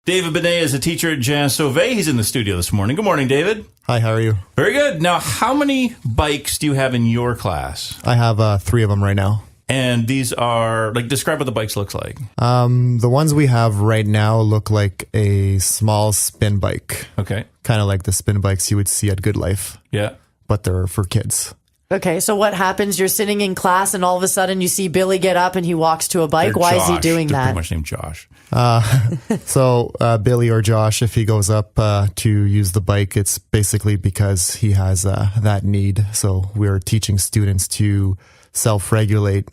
David Benet is a teacher at Jean Sauvé. He's in the studio this morning. Good morning, David. Hi, how are you? Very good. Now, how many bikes do you have in your class? I have 3 of them right now. And these are, describe what the bikes looks like. The ones we have right now look like a small spin bike. Okay. Kind of like the spin bikes you would see at Good Life. Yeah. But they're for kids. Okay, so what happens? You're sitting in class and all of a sudden you see Billy get up and he walks to a bike. They're Why Josh. is he doing They're that? pretty much named Josh. So Billy or Josh, if he goes up to use the bike, it's basically because he has that need. So we're teaching students to self-regulate.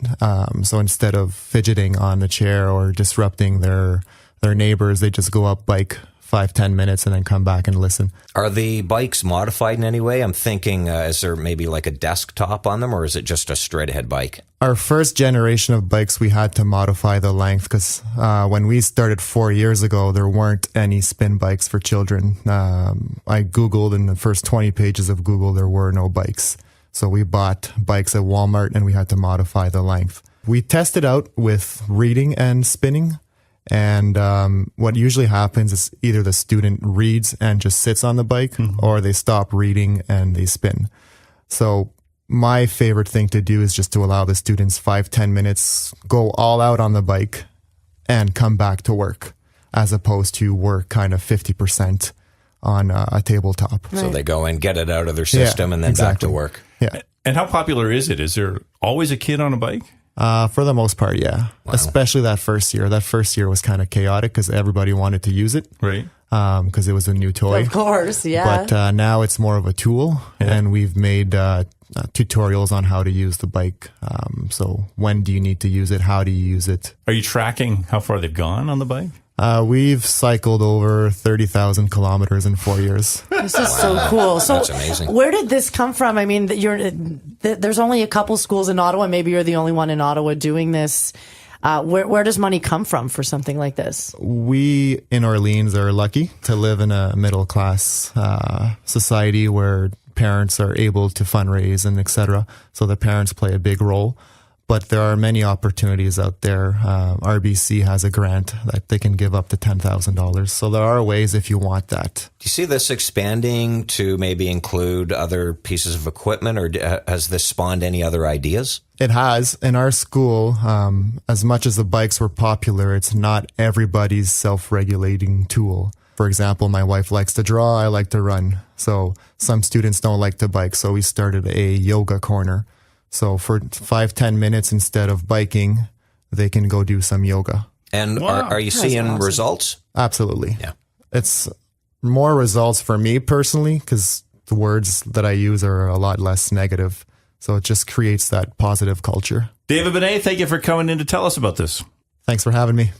So instead of fidgeting on the chair or disrupting their neighbors, they just go up bike 5-10 minutes and then come back and listen. Are the bikes modified in any way? I'm thinking, is there maybe like a desktop on them, or is it just a straight ahead bike? Our first generation of bikes, we had to modify the length because when we started 4 years ago, there weren't any spin bikes for children. I Googled in the first 20 pages of Google, there were no bikes. So we bought bikes at Walmart and we had to modify the length. We tested out with reading and spinning. And what usually happens is either the student reads and just sits on the bike, or they stop reading and they spin. So my favorite thing to do is just to allow the students 5-10 minutes, go all out on the bike and come back to work, as opposed to work kind of 50% on a tabletop. So they go and get it out of their system and then back to work. Yeah. And how popular is it? Is there always a kid on a bike? For the most part, yeah. Wow. Especially that first year. That first year was kind of chaotic because everybody wanted to use it. Right. Because it was a new toy. Of course, yeah. But now it's more of a tool, and we've made tutorials on how to use the bike. So when do you need to use it? How do you use it? Are you tracking how far they've gone on the bike? We've cycled over 30,000 kilometers in 4 years. This is so cool. So That's amazing. where did this come from? I mean, there's only a couple schools in Ottawa. Maybe you're the only one in Ottawa doing this. Where does money come from for something like this? We in Orleans are lucky to live in a middle class society where parents are able to fundraise and etc. So the parents play a big role. But there are many opportunities out there. RBC has a grant that they can give up to $10,000. So there are ways if you want that. Do you see this expanding to maybe include other pieces of equipment, or has this spawned any other ideas? It has. In our school, as much as the bikes were popular, it's not everybody's self-regulating tool. For example, my wife likes to draw, I like to run. So some students don't like to bike, so we started a yoga corner. So for 5-10 minutes, instead of biking, they can go do some yoga. And Wow. are you seeing awesome. results? Absolutely. Yeah. It's more results for me personally because the words that I use are a lot less negative. So it just creates that positive culture. David Benet, thank you for coming in to tell us about this. Thanks for having me.